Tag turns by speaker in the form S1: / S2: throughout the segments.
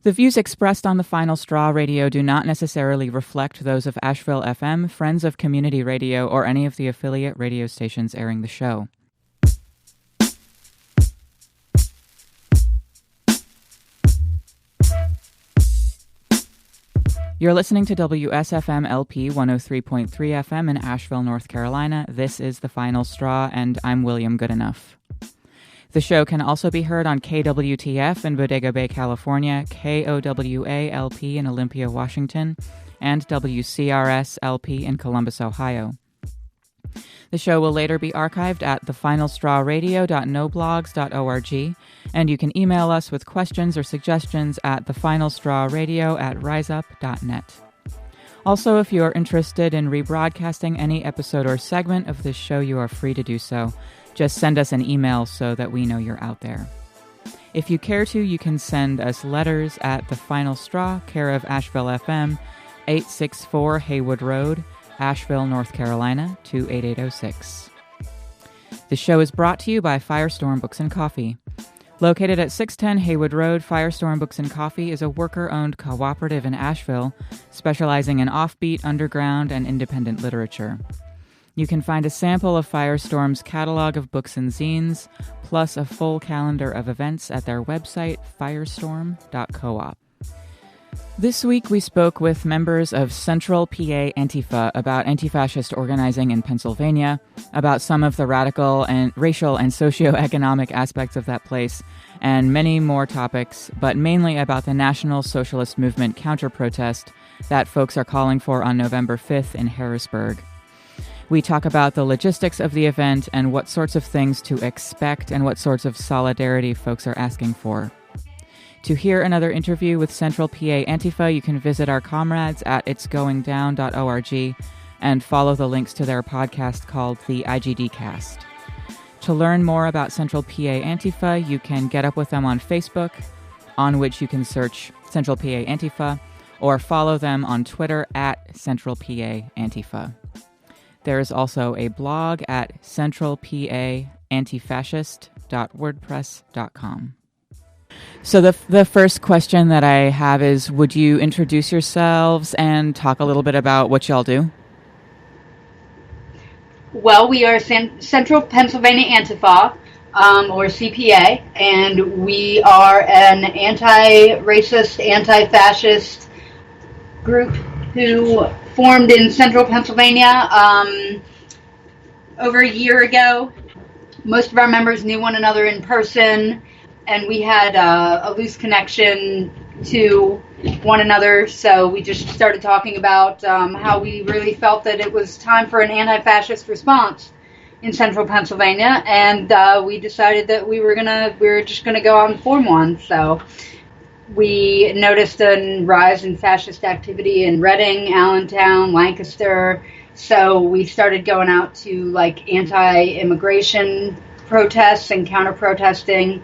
S1: The views expressed on the Final Straw Radio do not necessarily reflect those of Asheville FM, Friends of Community Radio, or any of the affiliate radio stations airing the show. You're listening to WSFM LP 103.3 FM in Asheville, North Carolina. This is The Final Straw, and I'm William Goodenough. The show can also be heard on KWTF in Bodega Bay, California, KOWA LP in Olympia, Washington, and WCRS LP in Columbus, Ohio. The show will later be archived at thefinalstrawradio.noblogs.org, and you can email us with questions or suggestions at thefinalstrawradio@riseup.net. Also, if you are interested in rebroadcasting any episode or segment of this show, you are free to do so. Just send us an email so that we know you're out there. If you care to, you can send us letters at The Final Straw, care of Asheville FM, 864 Haywood Road, Asheville, North Carolina, 28806. The show is brought to you by Firestorm Books and Coffee. Located at 610 Haywood Road, Firestorm Books and Coffee is a worker-owned cooperative in Asheville, specializing in offbeat, underground, and independent literature. You can find a sample of Firestorm's catalog of books and zines, plus a full calendar of events at their website, firestorm.coop. This week we spoke with members of Central PA Antifa about anti-fascist organizing in Pennsylvania, about some of the radical and racial and socioeconomic aspects of that place, and many more topics, but mainly about the National Socialist Movement counter-protest that folks are calling for on November 5th in Harrisburg. We talk about the logistics of the event and what sorts of things to expect and what sorts of solidarity folks are asking for. To hear another interview with Central PA Antifa, you can visit our comrades at itsgoingdown.org and follow the links to their podcast called The IGD Cast. To learn more about Central PA Antifa, you can get up with them on Facebook, on which you can search Central PA Antifa, or follow them on Twitter at Central PA Antifa. There is also a blog at centralpaantifascist.wordpress.com. So the first question that I have is, would you introduce yourselves and talk a little bit about what y'all do?
S2: Well, we are Central Pennsylvania Antifa, or CPA, and we are an anti-racist, anti-fascist group who formed in Central Pennsylvania over a year ago. Most of our members knew one another in person, and we had a loose connection to one another, so we just started talking about how we really felt that it was time for an anti-fascist response in Central Pennsylvania, and we decided that we were just gonna go out and form one. So we noticed a rise in fascist activity in Reading, Allentown, Lancaster, so we started going out to like anti-immigration protests and counter-protesting.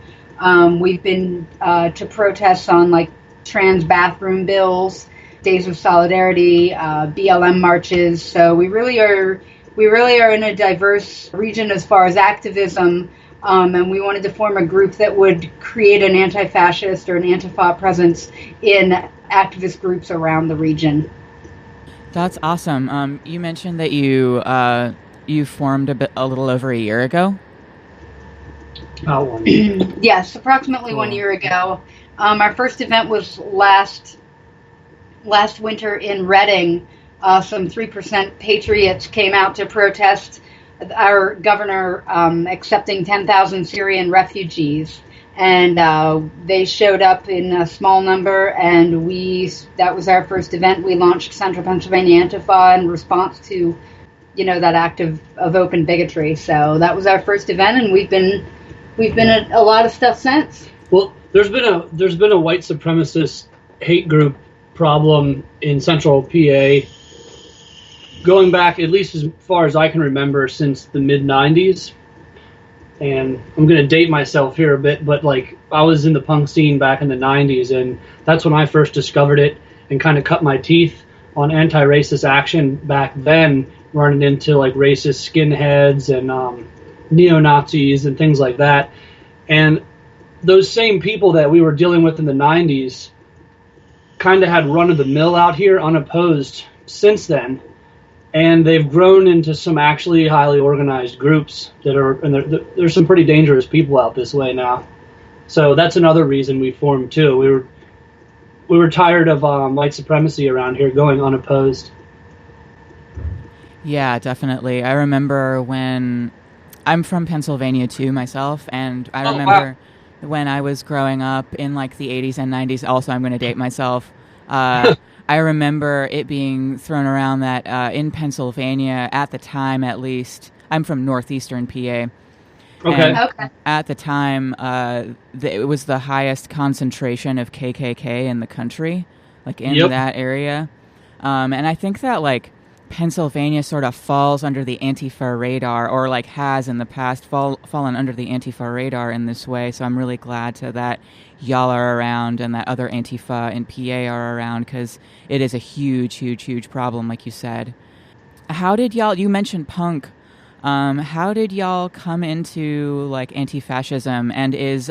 S2: We've been to protests on like trans bathroom bills, Days of Solidarity, BLM marches. So we really are in a diverse region as far as activism, and we wanted to form a group that would create an anti-fascist or an Antifa presence in activist groups around the region.
S1: That's awesome. You mentioned that you formed a little over a year ago.
S2: Yes, approximately 1 year ago. Our first event was last winter in Reading. Some 3% patriots came out to protest our governor accepting 10,000 Syrian refugees, and they showed up in a small number, and that was our first event. We launched Central Pennsylvania Antifa in response to, that act of open bigotry. So that was our first event, and we've been at a lot of stuff since.
S3: Well, there's been a white supremacist hate group problem in Central PA going back at least as far as I can remember since the mid-90s. And I'm going to date myself here a bit, but like I was in the punk scene back in the 90s, and that's when I first discovered it and kind of cut my teeth on anti-racist action back then, running into like racist skinheads and neo-Nazis and things like that. And those same people that we were dealing with in the 90s kind of had run of the mill out here unopposed since then. And they've grown into some actually highly organized groups and there's some pretty dangerous people out this way now. So that's another reason we formed too. We were tired of white supremacy around here going unopposed.
S1: Yeah, definitely. I remember when I'm from Pennsylvania too myself, and I remember when I was growing up in like the 80s and 90s. Also, I'm going to date myself. I remember it being thrown around that in Pennsylvania, at the time at least, I'm from northeastern PA.
S3: Okay.
S1: At the time, it was the highest concentration of KKK in the country, like in that area. And I think that like Pennsylvania sort of falls under the Antifa radar, or like has in the past fallen under the Antifa radar in this way. So I'm really glad that y'all are around and that other Antifa and PA are around, because it is a huge, huge, huge problem, like you said. How did you mentioned punk. How did y'all come into like anti-fascism, and is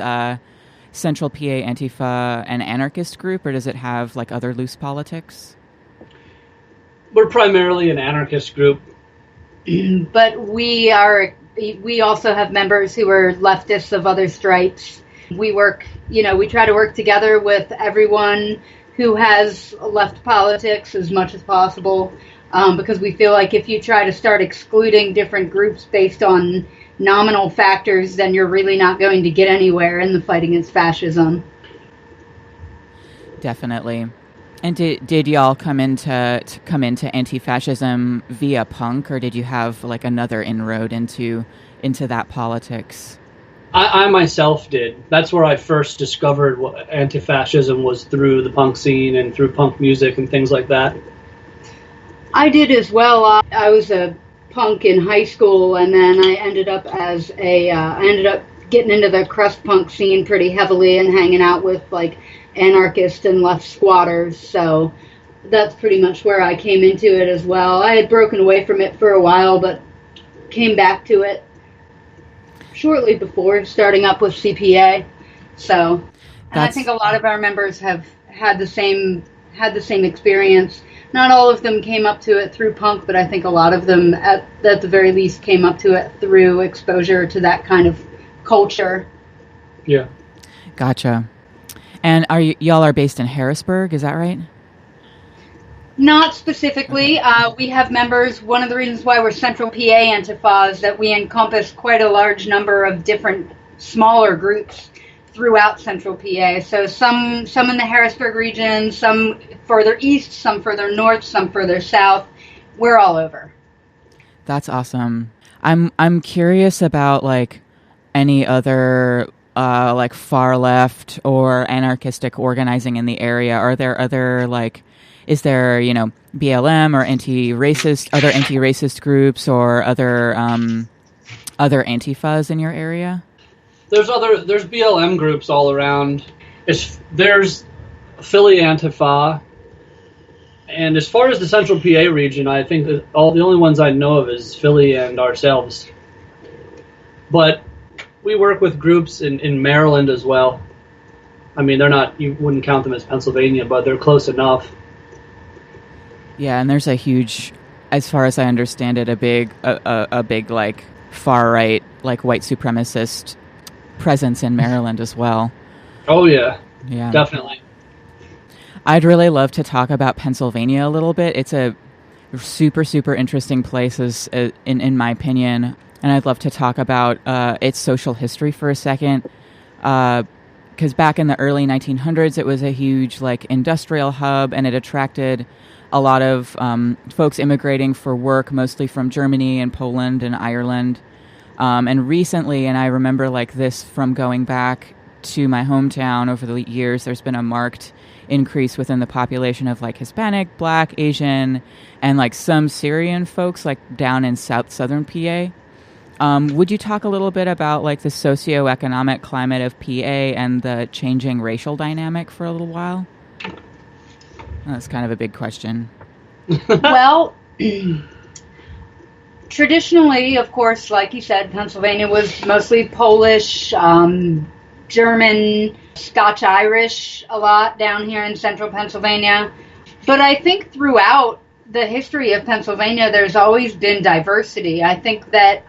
S1: Central PA Antifa an anarchist group, or does it have like other loose politics?
S3: We're primarily an anarchist group.
S2: But we also have members who are leftists of other stripes. We work, we try to work together with everyone who has left politics as much as possible, because we feel like if you try to start excluding different groups based on nominal factors, then you're really not going to get anywhere in the fight against fascism.
S1: Definitely. And did y'all come into anti-fascism via punk, or did you have like another inroad into that politics?
S3: I myself did. That's where I first discovered what anti-fascism was, through the punk scene and through punk music and things like that.
S2: I did as well. I was a punk in high school, and then I ended up getting into the crust punk scene pretty heavily and hanging out with like anarchist and left squatters, so that's pretty much where I came into it as well. I had broken away from it for a while, but came back to it shortly before starting up with CPA. So, and I think a lot of our members have had the same experience. Not all of them came up to it through punk, but I think a lot of them, at the very least, came up to it through exposure to that kind of culture.
S3: Yeah.
S1: Gotcha. And y'all are based in Harrisburg, is that right?
S2: Not specifically. Okay. We have members. One of the reasons why we're Central PA Antifa is that we encompass quite a large number of different smaller groups throughout Central PA. So some in the Harrisburg region, some further east, some further north, some further south. We're all over. That's
S1: awesome. I'm curious about like any other like far left or anarchistic organizing in the area. Are there other is there BLM or other anti-racist groups or other Antifas in your area?
S3: There's BLM groups all around. There's Philly Antifa, and as far as the Central PA region, I think that the only ones I know of is Philly and ourselves. But we work with groups in Maryland as well. I mean, you wouldn't count them as Pennsylvania, but they're close enough.
S1: Yeah, and there's a huge, as far as I understand it, a big like far right, like white supremacist presence in Maryland as well.
S3: Oh yeah, definitely.
S1: I'd really love to talk about Pennsylvania a little bit. It's a super, super interesting place, in my opinion. And I'd love to talk about its social history for a second, because back in the early 1900s, it was a huge industrial hub, and it attracted a lot of folks immigrating for work, mostly from Germany and Poland and Ireland. And recently, and I remember this from going back to my hometown over the years, there's been a marked increase within the population of Hispanic, Black, Asian, and some Syrian folks down in southern PA. Would you talk a little bit about the socioeconomic climate of PA and the changing racial dynamic for a little while? That's kind of a big question.
S2: Well, traditionally, of course, like you said, Pennsylvania was mostly Polish, German, Scotch-Irish a lot down here in central Pennsylvania. But I think throughout the history of Pennsylvania, there's always been diversity. I think that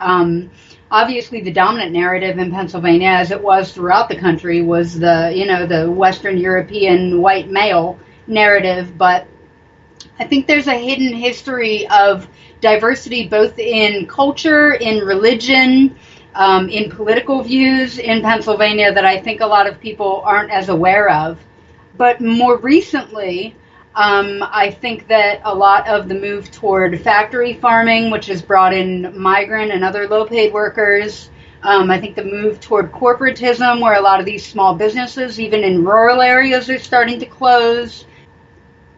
S2: obviously the dominant narrative in Pennsylvania, as it was throughout the country, was the Western European white male narrative. But I think there's a hidden history of diversity both in culture, in religion, in political views in Pennsylvania that I think a lot of people aren't as aware of. But more recently, I think that a lot of the move toward factory farming, which has brought in migrant and other low-paid workers, I think the move toward corporatism, where a lot of these small businesses, even in rural areas, are starting to close.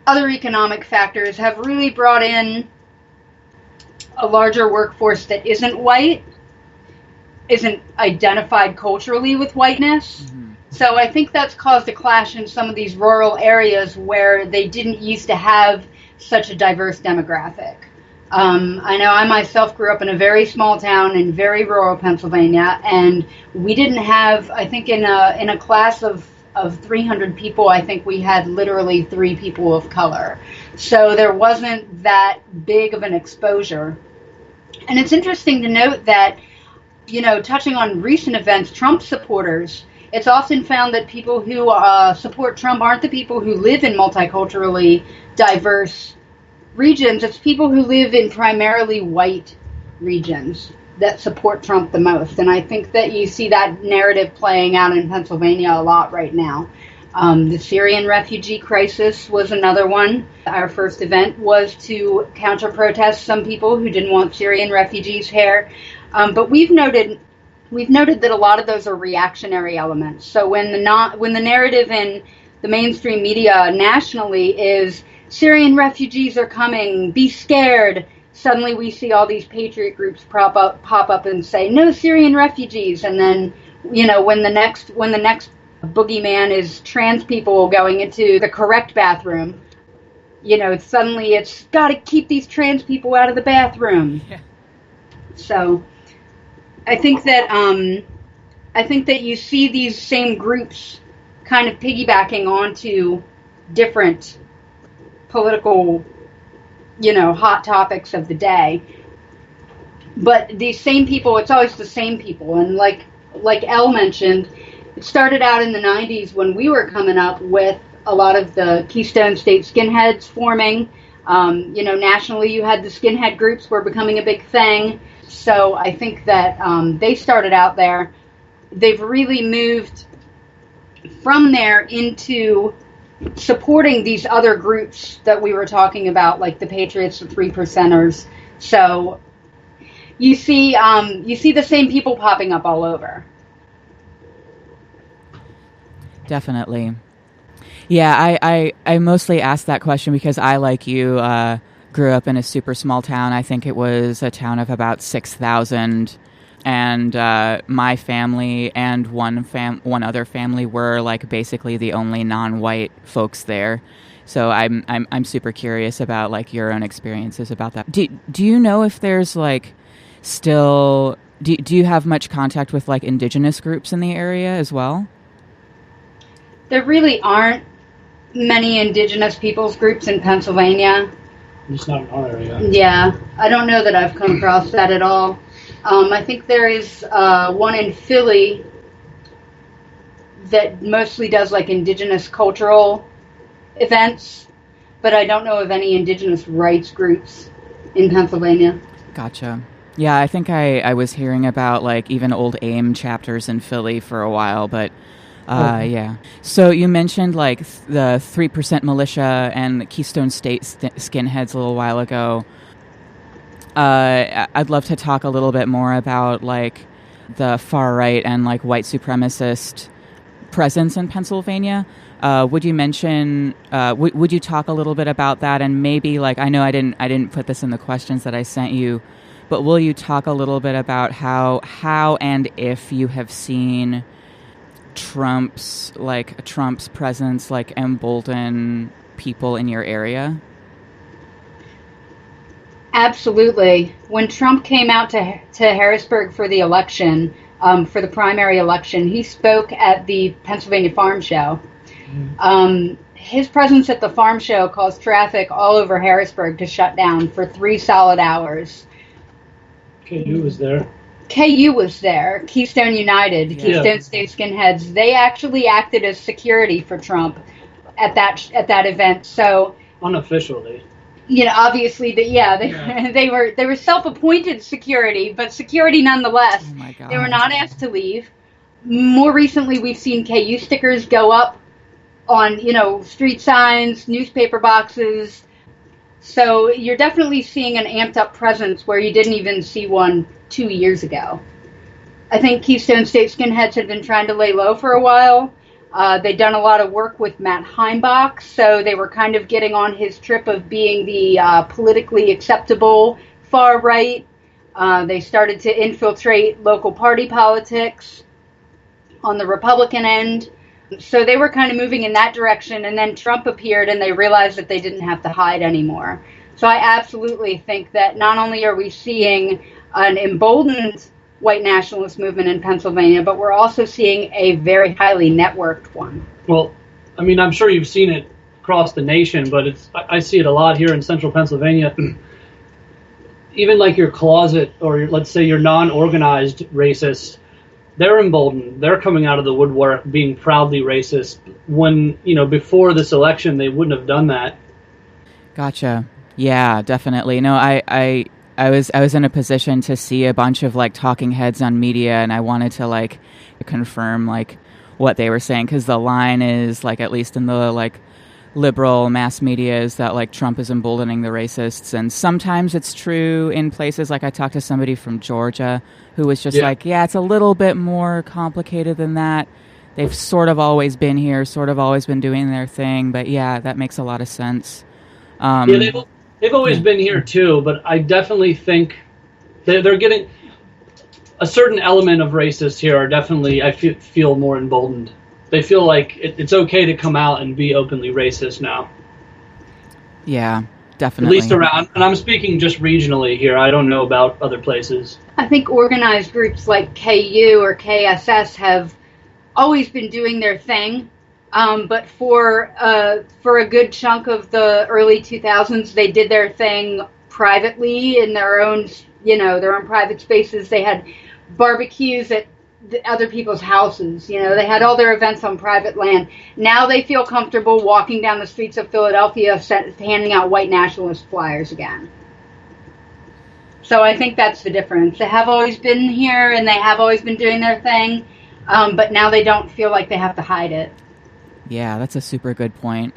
S2: Other economic factors have really brought in a larger workforce that isn't white, isn't identified culturally with whiteness. Mm-hmm. So I think that's caused a clash in some of these rural areas where they didn't used to have such a diverse demographic. I know I myself grew up in a very small town in very rural Pennsylvania, and we didn't have, I think in a class of 300 people, I think we had literally 3 people of color. So there wasn't that big of an exposure. And it's interesting to note that, touching on recent events, Trump supporters, it's often found that people who support Trump aren't the people who live in multiculturally diverse regions. It's people who live in primarily white regions that support Trump the most. And I think that you see that narrative playing out in Pennsylvania a lot right now. The Syrian refugee crisis was another one. Our first event was to counter-protest some people who didn't want Syrian refugees here. But we've noted that a lot of those are reactionary elements. So when the narrative in the mainstream media nationally is Syrian refugees are coming, be scared, suddenly we see all these patriot groups pop up and say no Syrian refugees, and then when the next boogeyman is trans people going into the correct bathroom, suddenly it's got to keep these trans people out of the bathroom. Yeah. So I think that you see these same groups kind of piggybacking onto different political, hot topics of the day. But these same people, it's always the same people. And like Elle mentioned, it started out in the 90s when we were coming up with a lot of the Keystone State skinheads forming. Nationally you had the skinhead groups were becoming a big thing. So I think that they started out there. They've really moved from there into supporting these other groups that we were talking about, like the Patriots, the 3%ers. So you see the same people popping up all over.
S1: Definitely. Yeah, I mostly asked that question because I, like you, grew up in a super small town. I think it was a town of about 6,000. And my family and one other family were like basically the only non-white folks there. So I'm super curious about like your own experiences about that. Do you know if there's like still do you have much contact with like indigenous groups in the area as well?
S2: There really aren't many indigenous peoples groups in Pennsylvania.
S3: It's not in our area.
S2: Yeah, I don't know that I've come across that at all. I think there is one in Philly that mostly does like indigenous cultural events, but I don't know of any indigenous rights groups in Pennsylvania.
S1: Gotcha. Yeah, I think I was hearing about like even old AIM chapters in Philly for a while, but yeah. So you mentioned like the 3% militia and Keystone State skinheads a little while ago. I'd love to talk a little bit more about like the far right and like white supremacist presence in Pennsylvania. Would you mention? Would you talk a little bit about that? And maybe like I know I didn't put this in the questions that I sent you, but will you talk a little bit about how and if you have seen Trump's presence like embolden people in your area?
S2: Absolutely. When Trump came out to Harrisburg for the election, for the primary election. He spoke at the Pennsylvania Farm Show. His presence at the farm show caused traffic all over Harrisburg to shut down for 3 solid hours.
S3: KU was there.
S2: KU was there. Keystone United, Keystone State Skinheads. They actually acted as security for Trump at that event. So
S3: unofficially,
S2: obviously they were self-appointed security, but security nonetheless.
S1: Oh my God.
S2: They were not asked to leave. More recently, we've seen KU stickers go up on street signs, newspaper boxes. So you're definitely seeing an amped up presence where you didn't even see one 2 years ago. I think Keystone State Skinheads had been trying to lay low for a while. They'd done a lot of work with Matt Heimbach, so they were kind of getting on his trip of being the politically acceptable far right. They started to infiltrate local party politics on the Republican end. So they were kind of moving in that direction, and then Trump appeared and they realized that they didn't have to hide anymore. So I absolutely think that not only are we seeing an emboldened white nationalist movement in Pennsylvania, but we're also seeing a very highly networked one.
S3: Well, I mean, I'm sure you've seen it across the nation, but I see it a lot here in central Pennsylvania. Even like your closet, or let's say your non-organized racists, they're emboldened. They're coming out of the woodwork being proudly racist when, before this election, they wouldn't have done that.
S1: Gotcha. Yeah, definitely. No, I was in a position to see a bunch of talking heads on media, and I wanted to confirm what they were saying, because the line is at least in the liberal mass media is that Trump is emboldening the racists, and sometimes it's true in places. I talked to somebody from Georgia who was just it's a little bit more complicated than that. They've sort of always been here, sort of always been doing their thing, but that makes a lot of sense.
S3: They've always been here too, but I definitely think they're getting a certain element of racists here are definitely, I feel more emboldened. They feel like it's okay to come out and be openly racist now.
S1: Yeah, definitely.
S3: At least around, and I'm speaking just regionally here. I don't know about other places.
S2: I think organized groups like KU or KSS have always been doing their thing, but for a good chunk of the early 2000s, they did their thing privately in their own private spaces. They had barbecues at other people's houses. They had all their events on private land. Now they feel comfortable walking down the streets of Philadelphia handing out white nationalist flyers again. So I think that's the difference. They have always been here and they have always been doing their thing, but now they don't feel like they have to hide it.
S1: Yeah, that's a super good point.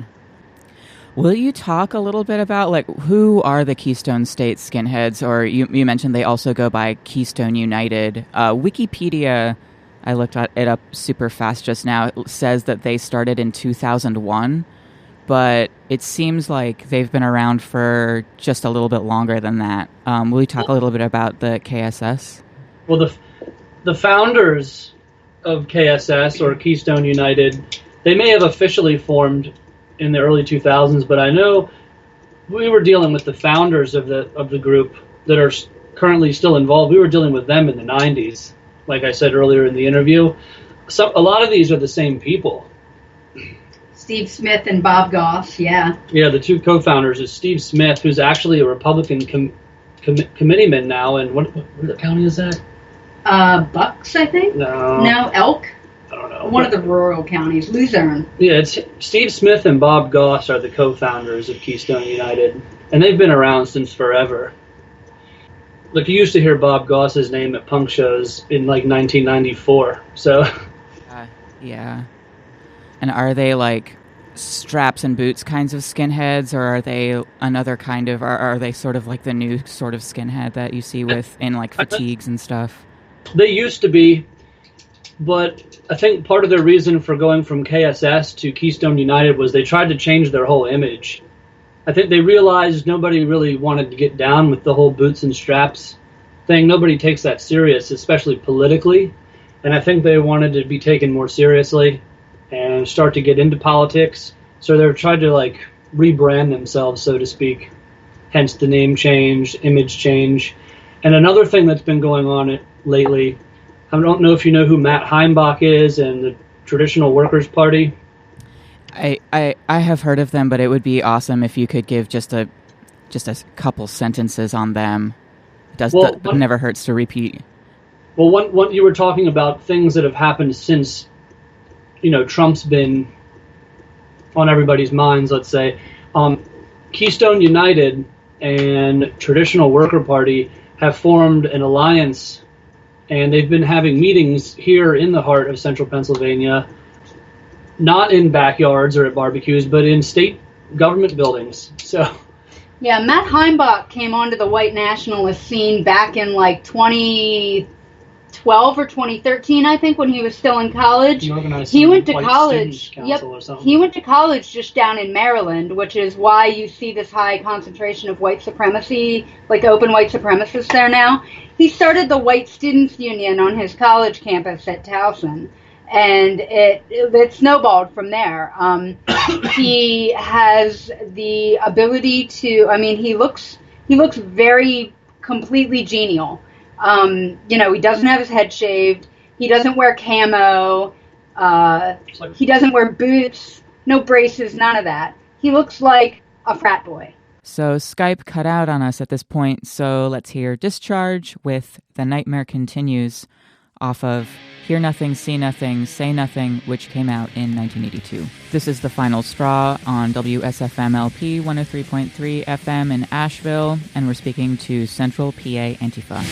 S1: Will you talk a little bit about who are the Keystone State Skinheads? Or you mentioned they also go by Keystone United. Wikipedia, I looked it up super fast just now. It says that they started in 2001, but it seems like they've been around for just a little bit longer than that. Will you talk a little bit about the KSS?
S3: Well, the founders of KSS or Keystone United, they may have officially formed in the early 2000s, but I know we were dealing with the founders of the group that are currently still involved. We were dealing with them in the 90s, like I said earlier in the interview. So a lot of these are the same people.
S2: Steve Smith and Bob Goss, yeah.
S3: Yeah, the two co-founders is Steve Smith, who's actually a Republican committeeman now, and what county is that?
S2: Bucks, I think?
S3: No,
S2: Elk?
S3: I don't know.
S2: One of the rural counties, Luzerne.
S3: Yeah, it's Steve Smith and Bob Goss are the co-founders of Keystone United, and they've been around since forever. You used to hear Bob Goss's name at punk shows in 1994. So.
S1: Yeah. And are they straps and boots kinds of skinheads, or are they another kind of? Are they sort of the new sort of skinhead that you see in fatigues and stuff?
S3: They used to be. But I think part of their reason for going from KSS to Keystone United was they tried to change their whole image. I think they realized nobody really wanted to get down with the whole boots and straps thing. Nobody takes that serious, especially politically. And I think they wanted to be taken more seriously and start to get into politics. So they're trying to rebrand themselves, so to speak. Hence the name change, image change. And another thing that's been going on lately I don't know if you know who Matt Heimbach is and the Traditional Workers Party.
S1: I have heard of them, but it would be awesome if you could give just a couple sentences on them. It never hurts to repeat.
S3: Well, one you were talking about things that have happened since, Trump's been on everybody's minds, let's say. Keystone United and Traditional Worker Party have formed an alliance, and they've been having meetings here in the heart of central Pennsylvania, not in backyards or at barbecues, but in state government buildings. So,
S2: yeah, Matt Heimbach came onto the white nationalist scene back in like 2012 or 2013, I think, when he was still in college. He went to college. Yep, he went to college just down in Maryland, which is why you see this high concentration of white supremacy, like open white supremacists there now. He started the White Students Union on his college campus at Towson, and it snowballed from there. He has the ability to. I mean, he looks very completely genial. He doesn't have his head shaved. He doesn't wear camo. He doesn't wear boots, no braces, none of that. He looks like a frat boy.
S1: So Skype cut out on us at this point, so let's hear Discharge with The Nightmare Continues off of Hear Nothing, See Nothing, Say Nothing, which came out in 1982. This is The Final Straw on WSFM LP 103.3 FM in Asheville, and we're speaking to Central PA Antifa.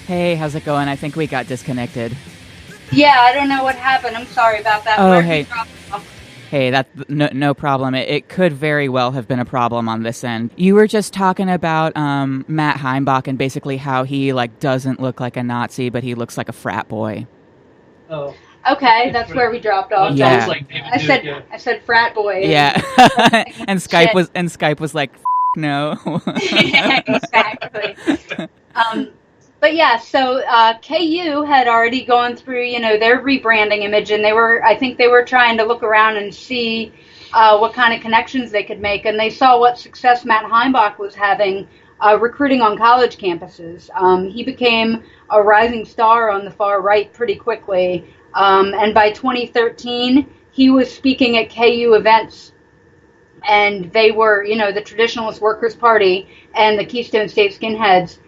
S1: Hey, how's it going? I think we got disconnected.
S2: Yeah, I don't know what happened. I'm sorry about that.
S1: Oh, hey. Hey, that's no problem. It could very well have been a problem on this end. You were just talking about Matt Heimbach and basically how he doesn't look like a Nazi, but he looks like a frat boy.
S3: Oh.
S2: Okay, that's where we dropped off.
S1: Yeah.
S2: I said frat boy.
S1: Yeah. and Skype was like, no.
S2: Yeah, exactly. But yeah, so KU had already gone through, their rebranding image, and I think they were trying to look around and see what kind of connections they could make, and they saw what success Matt Heimbach was having recruiting on college campuses. He became a rising star on the far right pretty quickly, and by 2013, he was speaking at KU events, and they were, the Traditionalist Workers Party and the Keystone State Skinheads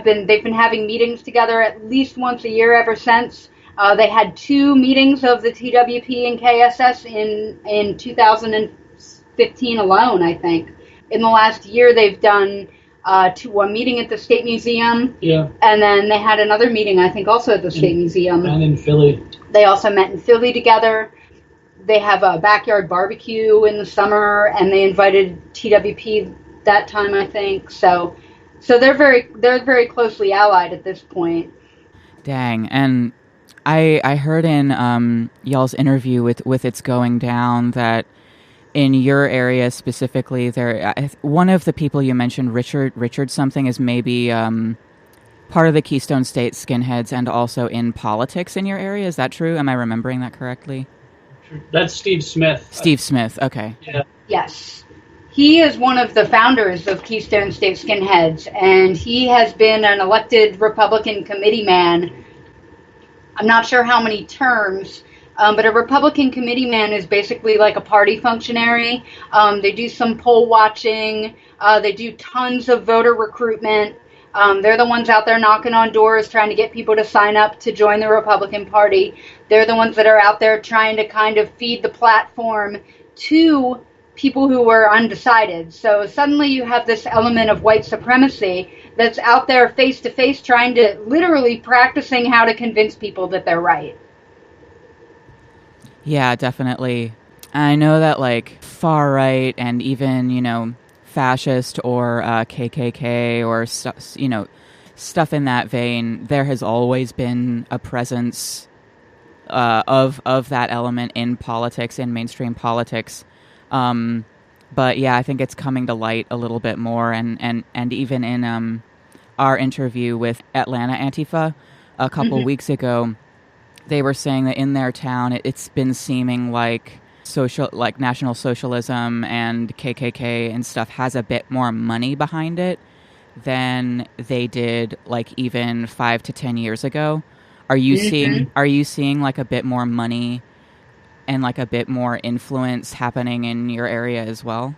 S2: they've been having meetings together at least once a year ever since. They had 2 meetings of the TWP and KSS in 2015 alone, I think. In the last year, they've done one meeting at the State Museum. Yeah. And then they had another meeting, I think, also at the State Museum.
S3: And in Philly.
S2: They also met in Philly together. They have a backyard barbecue in the summer, and they invited TWP that time, I think. So they're very closely allied at this point.
S1: Dang. And I heard in y'all's interview with It's Going Down that in your area specifically, one of the people you mentioned, Richard something, is maybe part of the Keystone State skinheads and also in politics in your area. Is that true? Am I remembering that correctly?
S3: That's Steve Smith.
S1: Steve Smith, okay.
S3: Yeah.
S2: Yes. He is one of the founders of Keystone State Skinheads, and he has been an elected Republican committee man. I'm not sure how many terms, but a Republican committee man is basically like a party functionary. They do some poll watching. They do tons of voter recruitment. They're the ones out there knocking on doors, trying to get people to sign up to join the Republican Party. They're the ones that are out there trying to kind of feed the platform to people who were undecided. So suddenly you have this element of white supremacy that's out there face to face trying to literally practicing how to convince people that they're right.
S1: Yeah, definitely. I know that like far right and even, you know, fascist or KKK or, you know, stuff in that vein, there has always been a presence of that element in politics, in mainstream politics. But yeah, I think it's coming to light a little bit more, and even in our interview with Atlanta Antifa a couple weeks ago, they were saying that in their town it's been seeming like National Socialism and KKK and stuff has a bit more money behind it than they did like even 5 to 10 years ago. Are you seeing like a bit more money and like a bit more influence happening in your area as well?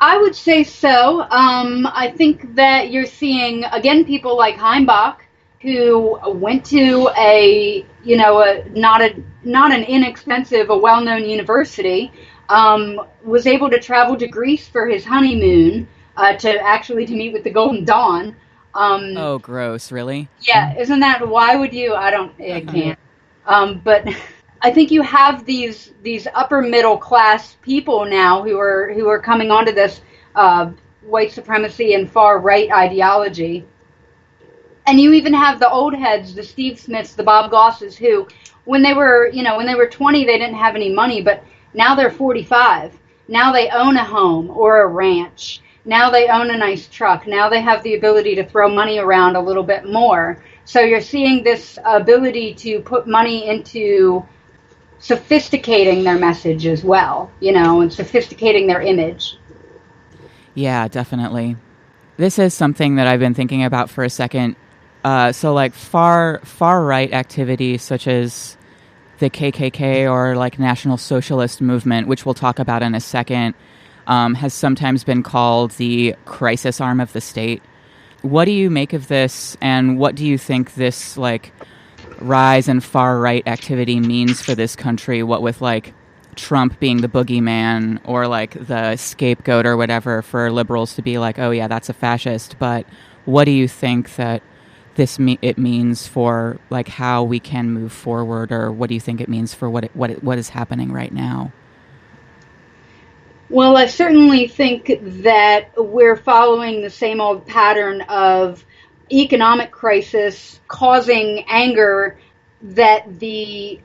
S2: I would say so. I think that you're seeing, again, people like Heimbach, who went to not an inexpensive, a well-known university, was able to travel to Greece for his honeymoon to meet with the Golden Dawn.
S1: Oh, gross! Really?
S2: Yeah, isn't that? Why would you? I can't. But I think you have these upper middle class people now who are coming onto this white supremacy and far right ideology. And you even have the old heads, the Steve Smiths, the Bob Gosses, who, when they were 20, they didn't have any money, but now they're 45. Now they own a home or a ranch. Now they own a nice truck. Now they have the ability to throw money around a little bit more. So you're seeing this ability to put money into sophisticating their message as well, and sophisticating their image.
S1: Yeah, definitely. This is something that I've been thinking about for a second. So like far right activities such as the KKK or like National Socialist movement, which we'll talk about in a second, has sometimes been called the crisis arm of the state. What do you make of this, and what do you think this like rise in far right activity means for this country? What with like Trump being the boogeyman or like the scapegoat or whatever for liberals to be like, oh yeah, that's a fascist. But what do you think that it means for like how we can move forward, or what do you think it means for what is happening right now?
S2: Well, I certainly think that we're following the same old pattern of economic crisis causing anger that the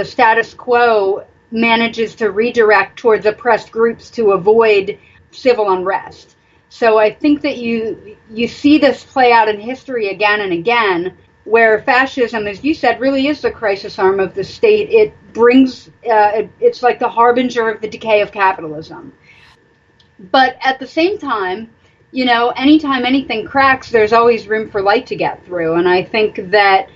S2: status quo manages to redirect towards oppressed groups to avoid civil unrest. So I think that you see this play out in history again and again, where fascism, as you said, really is the crisis arm of the state. It brings, it's like the harbinger of the decay of capitalism. But at the same time, anytime anything cracks, there's always room for light to get through. And I think that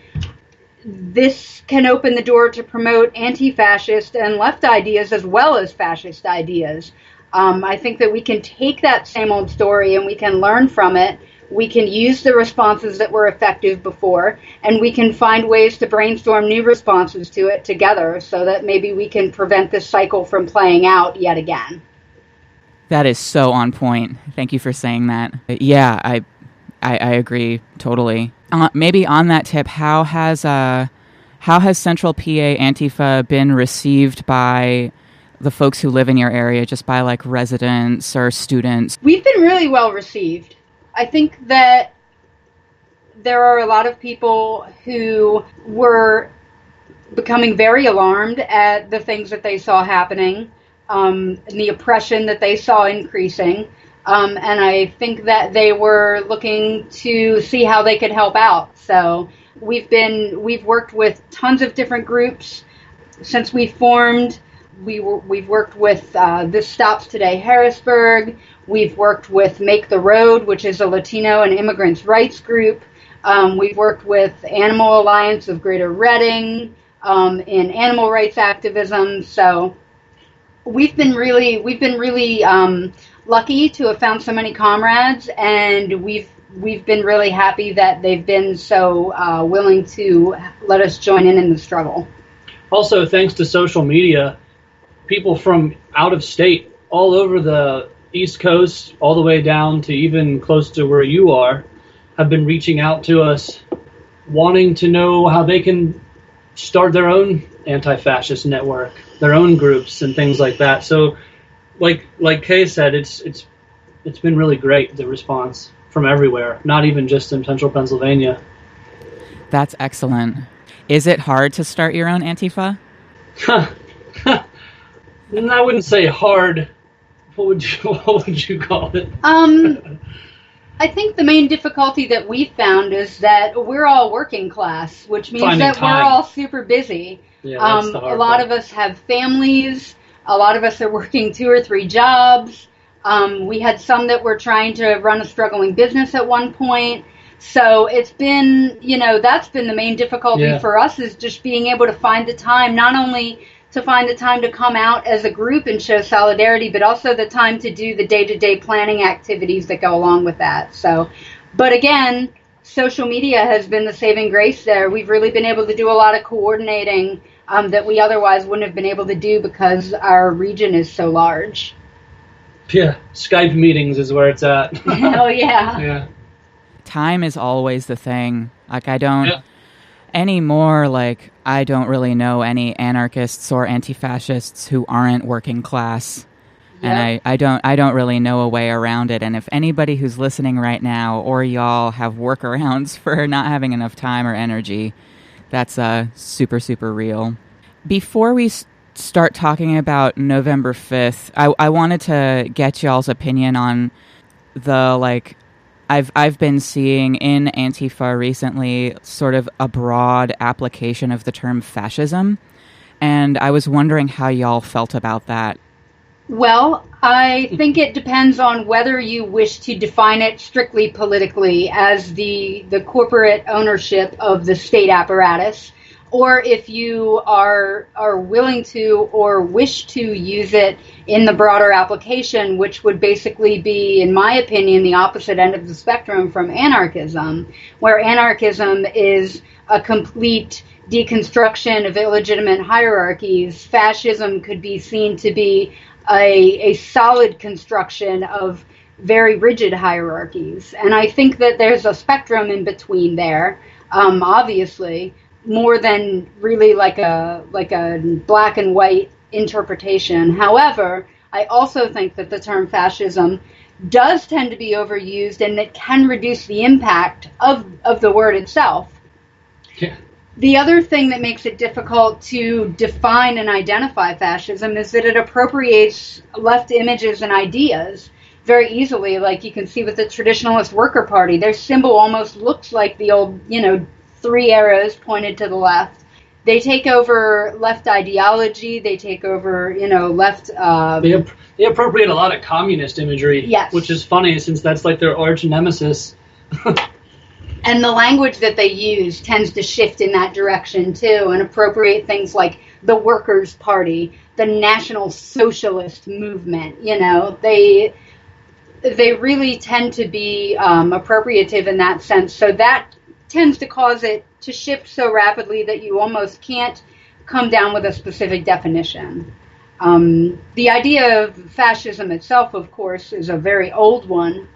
S2: this can open the door to promote anti-fascist and left ideas as well as fascist ideas. I think that we can take that same old story and we can learn from it. We can use the responses that were effective before, and we can find ways to brainstorm new responses to it together so that maybe we can prevent this cycle from playing out yet again.
S1: That is so on point. Thank you for saying that. Yeah, I agree totally. Maybe on that tip, how has Central PA Antifa been received by the folks who live in your area, just by like residents or students?
S2: We've been really well received. I think that there are a lot of people who were becoming very alarmed at the things that they saw happening, and the oppression that they saw increasing. And I think that they were looking to see how they could help out. So we've worked with tons of different groups since we formed. We've worked with This Stops Today Harrisburg. We've worked with Make the Road, which is a Latino and immigrants' rights group. We've worked with Animal Alliance of Greater Reading in animal rights activism. So we've been really lucky to have found so many comrades, and we've been really happy that they've been so willing to let us join in the struggle.
S3: Also, thanks to social media, people from out of state, all over the East Coast, all the way down to even close to where you are, have been reaching out to us, wanting to know how they can start their own anti-fascist network, their own groups and things like that. So, like Kay said, it's been really great, the response from everywhere, not even just in central Pennsylvania.
S1: That's excellent. Is it hard to start your own Antifa?
S3: I wouldn't say hard. What would you call it?
S2: I think the main difficulty that we've found is that we're all working class, which means
S3: Finding
S2: that
S3: time.
S2: we're all super busy.
S3: Yeah, that's the hard
S2: a lot
S3: part.
S2: of us have families. A lot of us are working 2 or 3 jobs. We had some that were trying to run a struggling business at one point. So it's been, that's been the main difficulty for us, is just being able to find the time, not only to find the time to come out as a group and show solidarity, but also the time to do the day-to-day planning activities that go along with that. So, but again, social media has been the saving grace there. We've really been able to do a lot of coordinating that we otherwise wouldn't have been able to do because our region is so large.
S3: Yeah, Skype meetings is where it's at.
S2: Oh, yeah.
S3: Yeah.
S1: Time is always the thing. Like, I don't anymore, like, I don't really know any anarchists or anti-fascists who aren't working class. And I don't really know a way around it. And if anybody who's listening right now, or y'all have workarounds for not having enough time or energy, that's super, super real. Before we start talking about November 5th, I wanted to get y'all's opinion on the, like, I've been seeing in Antifa recently sort of a broad application of the term fascism, and I was wondering how y'all felt about that.
S2: Well, I think it depends on whether you wish to define it strictly politically as the corporate ownership of the state apparatus, or if you are willing to or wish to use it in the broader application, which would basically be, in my opinion, the opposite end of the spectrum from anarchism, where anarchism is a complete deconstruction of illegitimate hierarchies. Fascism could be seen to be a solid construction of very rigid hierarchies. And I think that there's a spectrum in between there, obviously, more than really like a black and white interpretation. However, I also think that the term fascism does tend to be overused, and it can reduce the impact of the word itself.
S3: Yeah.
S2: The other thing that makes it difficult to define and identify fascism is that it appropriates left images and ideas very easily. Like you can see with the Traditionalist Worker Party, their symbol almost looks like the old, 3 arrows pointed to the left. They take over left ideology. They take over, left.
S3: They appropriate a lot of communist imagery,
S2: yes.
S3: Which is funny since that's like their arch nemesis.
S2: And the language that they use tends to shift in that direction too, and appropriate things like the Workers' Party, the National Socialist Movement. They really tend to be appropriative in that sense. So that tends to cause it to shift so rapidly that you almost can't come down with a specific definition. The idea of fascism itself, of course, is a very old one.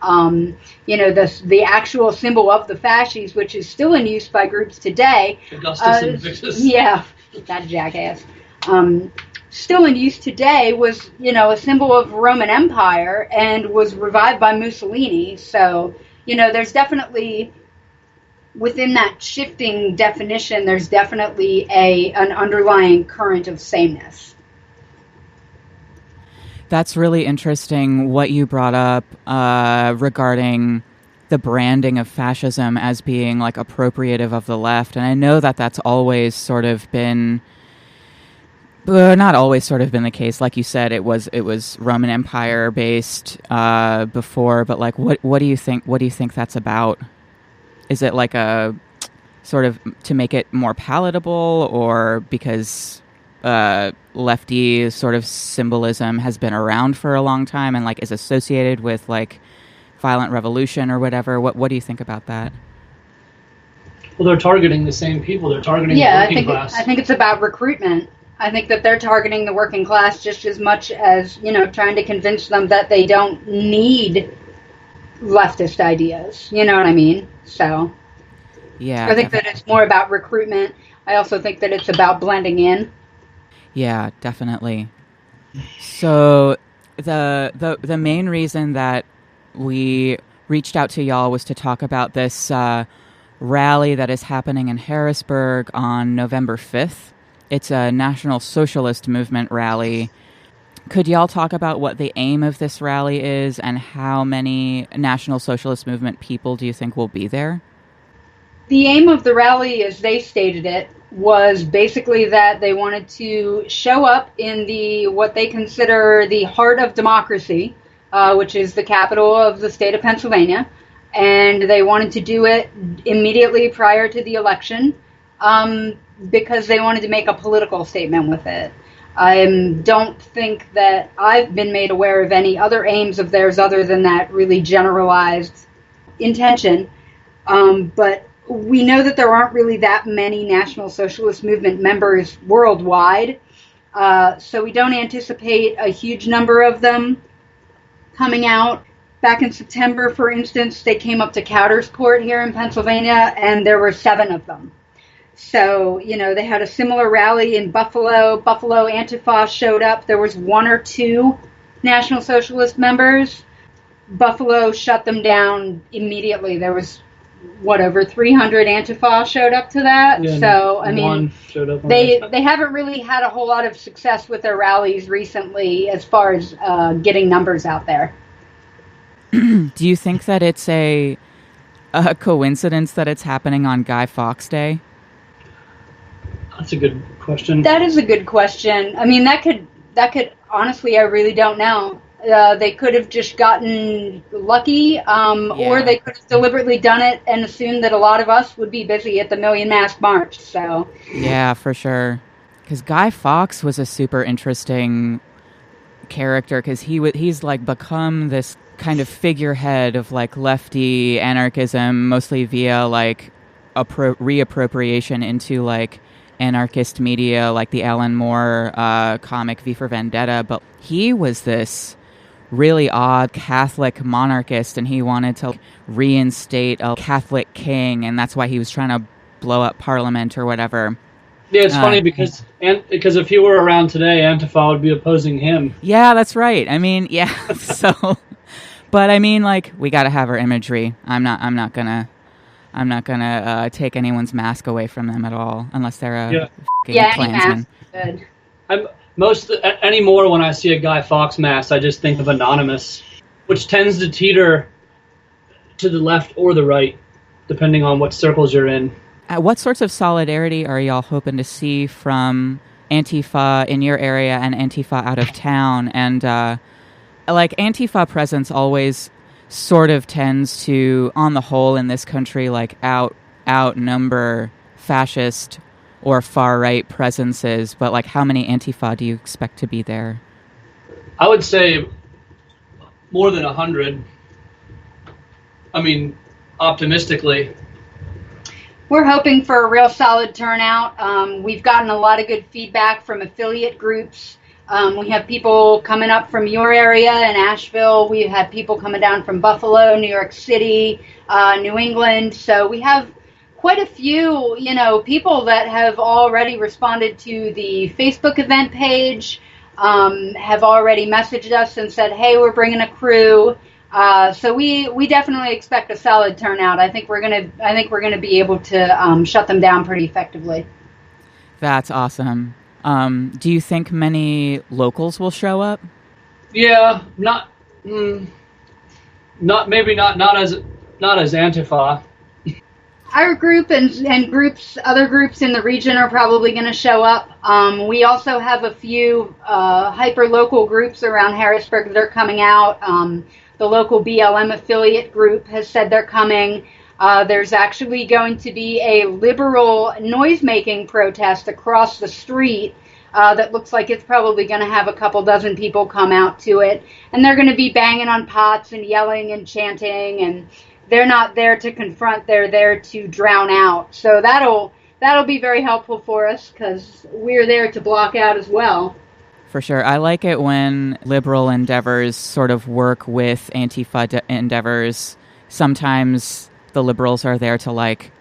S2: The actual symbol of the fasces, which is still in use by groups today.
S3: Augustus Invictus.
S2: Yeah, that jackass. Still in use today was, a symbol of Roman Empire and was revived by Mussolini. So, there's definitely, within that shifting definition, there's definitely an underlying current of sameness.
S1: That's really interesting what you brought up regarding the branding of fascism as being like appropriative of the left. And I know that that's always sort of been, not always sort of been the case. Like you said, it was Roman Empire based before, but like what do you think that's about? Is it like a sort of to make it more palatable, or because lefty sort of symbolism has been around for a long time and like is associated with like violent revolution or whatever? What do you think about that?
S3: Well, they're targeting the same people. They're targeting the working class.
S2: I think it's about recruitment. I think that they're targeting the working class just as much as, trying to convince them that they don't need leftist ideas. You know what I mean? So,
S1: yeah,
S2: I think that it's more about recruitment. I also think that it's about blending in.
S1: Yeah, definitely. So the main reason that we reached out to y'all was to talk about this rally that is happening in Harrisburg on November 5th. It's a National Socialist Movement rally. Could y'all talk about what the aim of this rally is and how many National Socialist Movement people do you think will be there?
S2: The aim of the rally, as they stated it, was basically that they wanted to show up in what they consider the heart of democracy, which is the capital of the state of Pennsylvania, and they wanted to do it immediately prior to the election because they wanted to make a political statement with it. I don't think that I've been made aware of any other aims of theirs other than that really generalized intention, but we know that there aren't really that many National Socialist Movement members worldwide, so we don't anticipate a huge number of them coming out. Back in September, for instance, they came up to Counters Court here in Pennsylvania, and there were 7 of them. So, they had a similar rally in Buffalo. Buffalo Antifa showed up. There was 1 or 2 National Socialist members. Buffalo shut them down immediately. There was over 300 Antifa showed up to that.
S3: Yeah,
S2: so, I mean, they haven't really had a whole lot of success with their rallies recently as far as getting numbers out there.
S1: Do you think that it's a coincidence that it's happening on Guy Fawkes Day?
S3: That's a good question.
S2: That is a good question. I mean, that could honestly, I really don't know. They could have just gotten lucky, or they could have deliberately done it and assumed that a lot of us would be busy at the Million Mask March. So
S1: yeah, for sure. Because Guy Fawkes was a super interesting character because he's like become this kind of figurehead of like lefty anarchism, mostly via like reappropriation into like anarchist media, like the Alan Moore comic V for Vendetta. But he was this really odd Catholic monarchist, and he wanted to reinstate a Catholic king, and that's why he was trying to blow up Parliament or whatever.
S3: Yeah, it's funny because if he were around today, Antifa would be opposing him.
S1: Yeah, that's right. I mean, yeah. So, but I mean, like, we got to have our imagery. I'm not gonna take anyone's mask away from them at all, unless they're a Klansman.
S2: Good.
S3: Anymore when I see a Guy Fawkes mask, I just think of Anonymous, which tends to teeter to the left or the right, depending on what circles you're in.
S1: What sorts of solidarity are y'all hoping to see from Antifa in your area and Antifa out of town? And like Antifa presence always sort of tends to, on the whole in this country, like outnumber fascist or far-right presences, but like how many Antifa do you expect to be there?
S3: I would say more than 100. I mean, optimistically.
S2: We're hoping for a real solid turnout. We've gotten a lot of good feedback from affiliate groups. We have people coming up from your area in Asheville. We have people coming down from Buffalo, New York City, New England. So we have quite a few, people that have already responded to the Facebook event page, have already messaged us and said, hey, we're bringing a crew. So we definitely expect a solid turnout. I think we're gonna be able to shut them down pretty effectively.
S1: That's awesome. Do you think many locals will show up?
S3: Yeah, not maybe not as Antifa.
S2: Our group and groups, other groups in the region are probably going to show up. We also have a few hyper-local groups around Harrisburg that are coming out. The local BLM affiliate group has said they're coming. There's actually going to be a liberal noise-making protest across the street that looks like it's probably going to have a couple dozen people come out to it. And they're going to be banging on pots and yelling and chanting, and they're not there to confront, they're there to drown out. So that'll be very helpful for us because we're there to block out as well.
S1: For sure. I like it when liberal endeavors sort of work with Antifa endeavors. Sometimes the liberals are there to, like,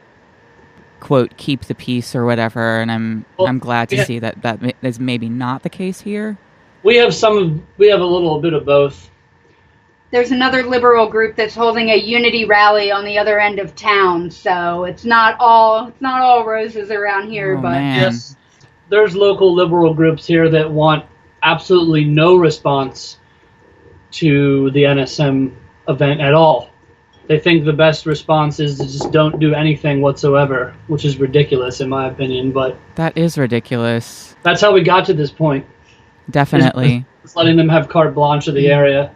S1: quote, keep the peace or whatever, and I'm glad to see that is maybe not the case here.
S3: We have a little bit of both.
S2: There's another liberal group that's holding a unity rally on the other end of town, so it's not all roses around here. But
S1: man.
S3: Yes, there's local liberal groups here that want absolutely no response to the NSM event at all. They think the best response is to just don't do anything whatsoever, which is ridiculous in my opinion. But
S1: that is ridiculous.
S3: That's how we got to this point.
S1: Definitely.
S3: It's letting them have carte blanche of the area.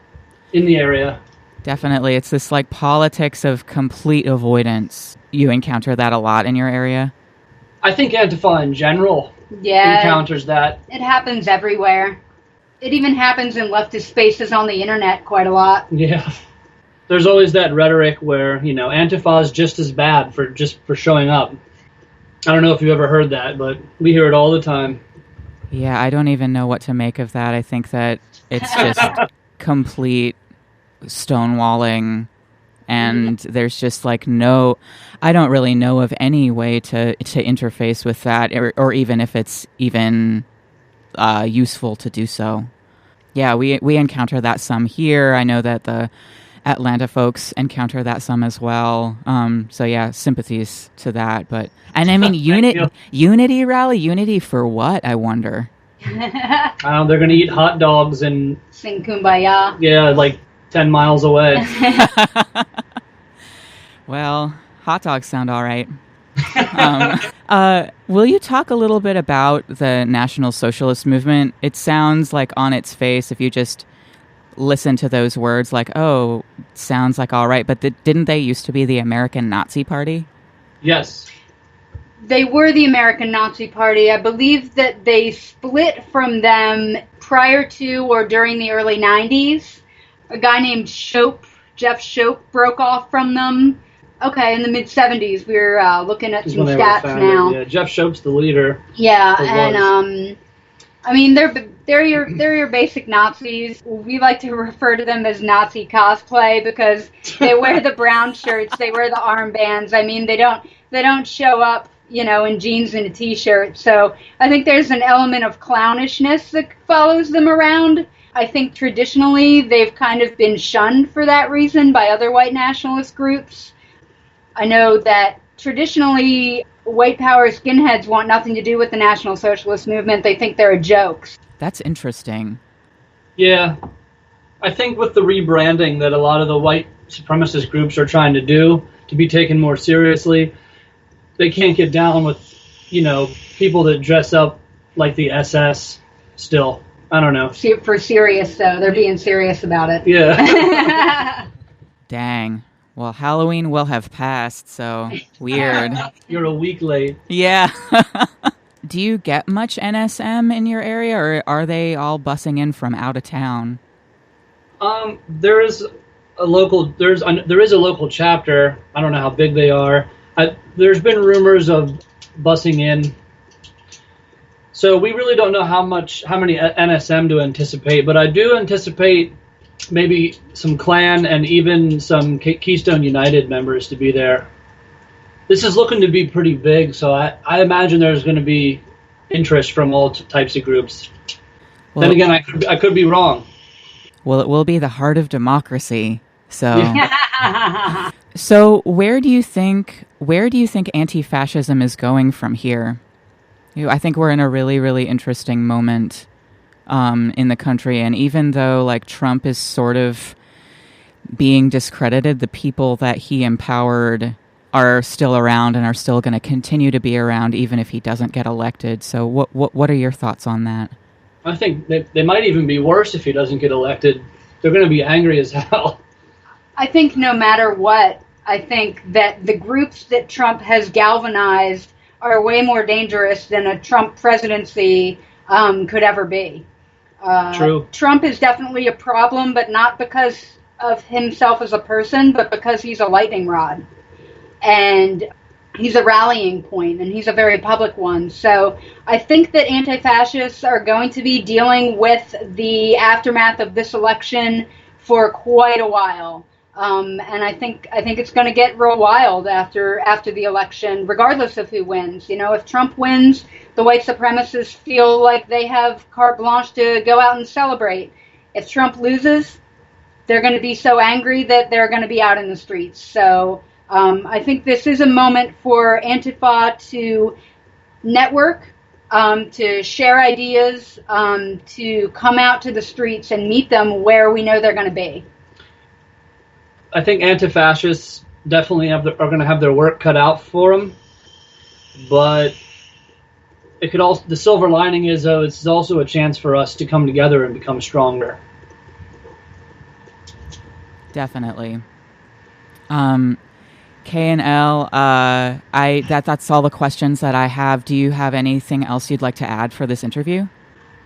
S3: In the area.
S1: Definitely. It's this, like, politics of complete avoidance. You encounter that a lot in your area?
S3: I think Antifa in general encounters that.
S2: It happens everywhere. It even happens in leftist spaces on the internet quite a lot.
S3: Yeah. There's always that rhetoric where, Antifa is just as bad for showing up. I don't know if you've ever heard that, but we hear it all the time.
S1: Yeah, I don't even know what to make of that. I think that it's just complete stonewalling, and there's just, like, I don't really know of any way to interface with that, or even if it's even useful to do so. Yeah, we encounter that some here. I know that the Atlanta folks encounter that some as well. So yeah, sympathies to that. But and I mean, unity rally, unity for what? I wonder.
S3: They're gonna eat hot dogs and
S2: sing Kumbaya.
S3: Yeah, like 10 miles away.
S1: Well, hot dogs sound all right. Will you talk a little bit about the National Socialist Movement? It sounds like on its face, if you just listen to those words, like, oh, sounds like all right, but didn't they used to be the American Nazi Party?
S3: Yes.
S2: They were the American Nazi Party. I believe that they split from them prior to or during the early 90s. A guy named Jeff Shope, broke off from them. Okay, in the mid-70s. We're looking at some stats now.
S3: Yeah, Jeff Shope's the leader.
S2: Yeah, and I mean, they're your basic Nazis. We like to refer to them as Nazi cosplay because they wear the brown shirts, they wear the armbands. I mean, they don't show up, in jeans and a t-shirt. So I think there's an element of clownishness that follows them around. I think traditionally they've kind of been shunned for that reason by other white nationalist groups. I know that traditionally white power skinheads want nothing to do with the National Socialist Movement. They think they're a joke.
S1: That's interesting.
S3: Yeah. I think with the rebranding that a lot of the white supremacist groups are trying to do to be taken more seriously, they can't get down with, people that dress up like the SS still. I don't know.
S2: For serious, though. They're being serious about it.
S3: Yeah.
S1: Dang. Well, Halloween will have passed, so weird.
S3: You're a week late.
S1: Yeah. Do you get much NSM in your area, or are they all busing in from out of town?
S3: There is a local chapter. I don't know how big they are. There's been rumors of busing in. So we really don't know how many NSM to anticipate, but I do anticipate maybe some Klan and even some Keystone United members to be there. This is looking to be pretty big, so I imagine there's going to be interest from all types of groups. Well, then again, I could be wrong.
S1: Well, it will be the heart of democracy. So, so where do you think anti-fascism is going from here? I think we're in a really, really interesting moment in the country. And even though like Trump is sort of being discredited, the people that he empowered are still around and are still going to continue to be around even if he doesn't get elected. So what are your thoughts on that?
S3: I think they might even be worse if he doesn't get elected. They're going to be angry as hell.
S2: I think no matter what, I think that the groups that Trump has galvanized are way more dangerous than a Trump presidency could ever be.
S3: True.
S2: Trump is definitely a problem, but not because of himself as a person, but because he's a lightning rod. And he's a rallying point, and he's a very public one. So I think that anti-fascists are going to be dealing with the aftermath of this election for quite a while. And I think it's going to get real wild after the election, regardless of who wins. You know, if Trump wins, the white supremacists feel like they have carte blanche to go out and celebrate. If Trump loses, they're going to be so angry that they're going to be out in the streets. So I think this is a moment for Antifa to network, to share ideas, to come out to the streets and meet them where we know they're going to be.
S3: I think anti-fascists definitely are going to have their work cut out for them, but it could also, the silver lining is though it's also a chance for us to come together and become stronger.
S1: Definitely. K and L, that's all the questions that I have. Do you have anything else you'd like to add for this interview?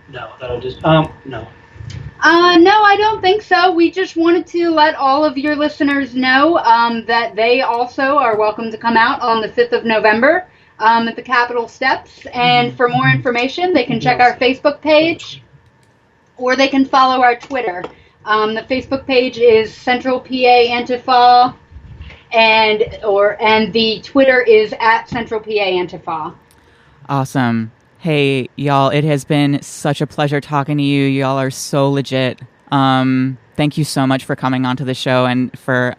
S3: No, that'll just no.
S2: No, I don't think so. We just wanted to let all of your listeners know that they also are welcome to come out on the 5th of November at the Capitol steps. And for more information, they can check our Facebook page or they can follow our Twitter. The Facebook page is Central PA Antifa, and the Twitter is at Central PA Antifa.
S1: Awesome. Hey, y'all, it has been such a pleasure talking to you. Y'all are so legit. Thank you so much for coming onto the show and for...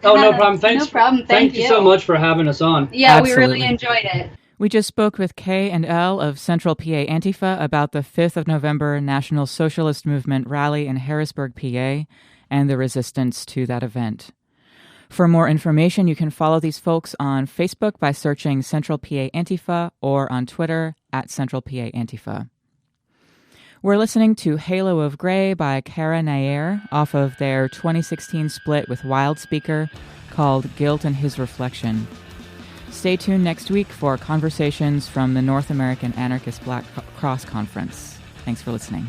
S3: Oh, no problem. Thanks.
S2: No problem.
S3: Thank you so much for having us on.
S2: Yeah,
S1: Absolutely.
S2: We really enjoyed it.
S1: We just spoke with K and L of Central PA Antifa about the 5th of November National Socialist Movement rally in Harrisburg, PA, and the resistance to that event. For more information, you can follow these folks on Facebook by searching Central PA Antifa or on Twitter at Central PA Antifa. We're listening to Halo of Grey by Cara Nair off of their 2016 split with Wildspeaker called Guilt and His Reflection. Stay tuned next week for conversations from the North American Anarchist Black Cross Conference. Thanks for listening.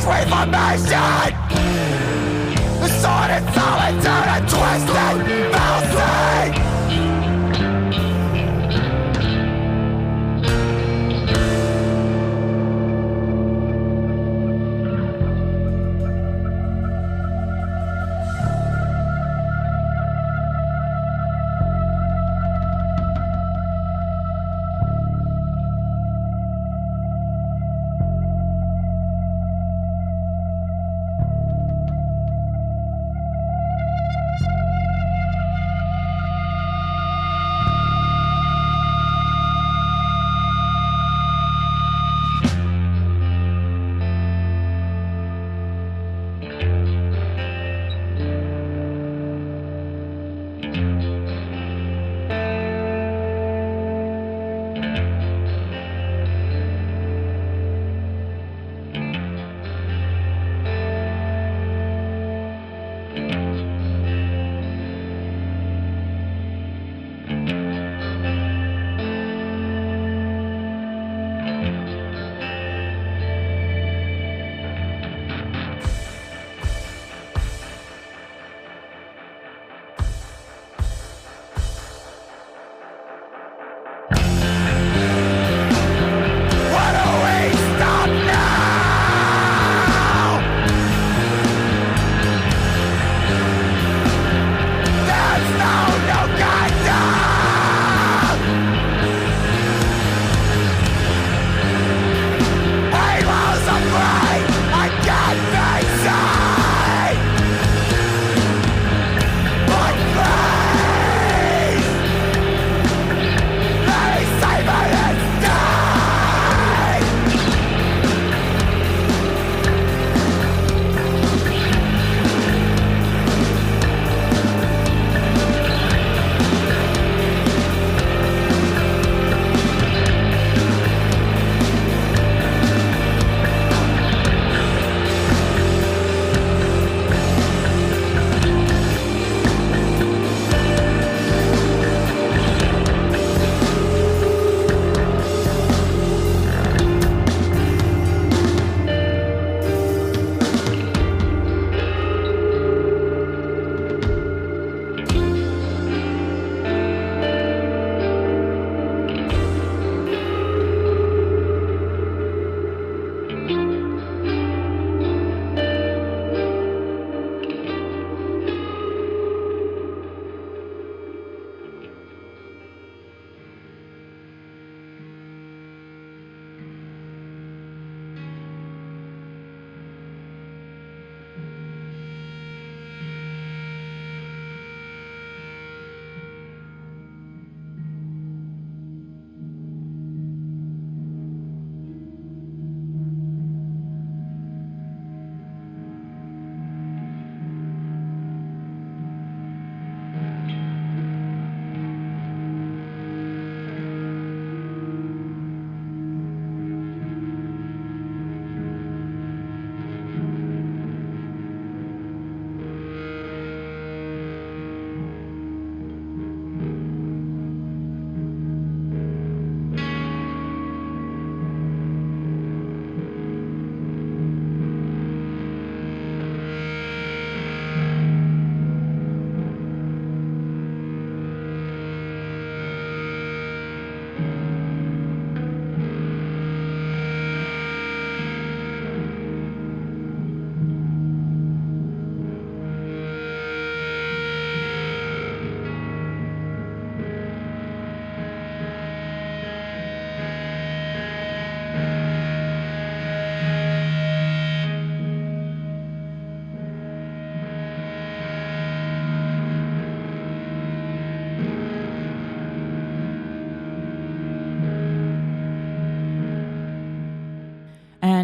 S4: Reformation! The sword and solitude and twisted falsity!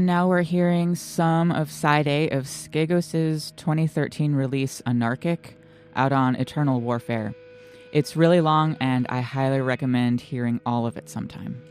S1: And now we're hearing some of Side A of Skagos' 2013 release Anarchic, out on Eternal Warfare. It's really long, and I highly recommend hearing all of it sometime.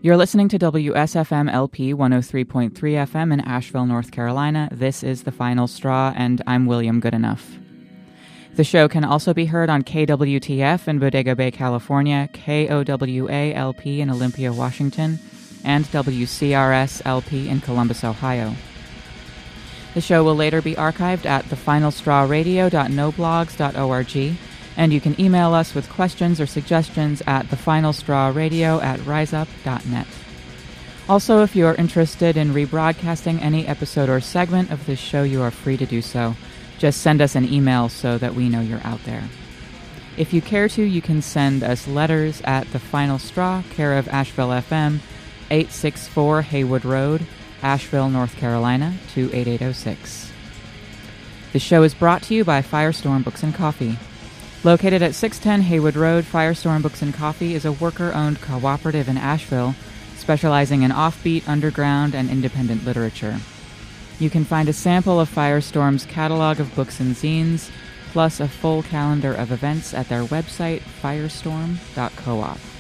S1: You're listening to WSFM LP 103.3 FM in Asheville, North Carolina. This is The Final Straw, and I'm William Goodenough. The show can also be heard on KWTF in Bodega Bay, California, KOWA LP in Olympia, Washington, and WCRS LP in Columbus, Ohio. The show will later be archived at thefinalstrawradio.noblogs.org, and you can email us with questions or suggestions at thefinalstrawradio@riseup.net. Also, if you are interested in rebroadcasting any episode or segment of this show, you are free to do so. Just send us an email so that we know you're out there. If you care to, you can send us letters at The Final Straw, care of Asheville FM, 864 Haywood Road, Asheville, North Carolina, 28806. The show is brought to you by Firestorm Books and Coffee. Located at 610 Haywood Road, Firestorm Books and Coffee is a worker-owned cooperative in Asheville, specializing in offbeat, underground, and independent literature. You can find a sample of Firestorm's catalog of books and zines, plus a full calendar of events at their website, firestorm.coop.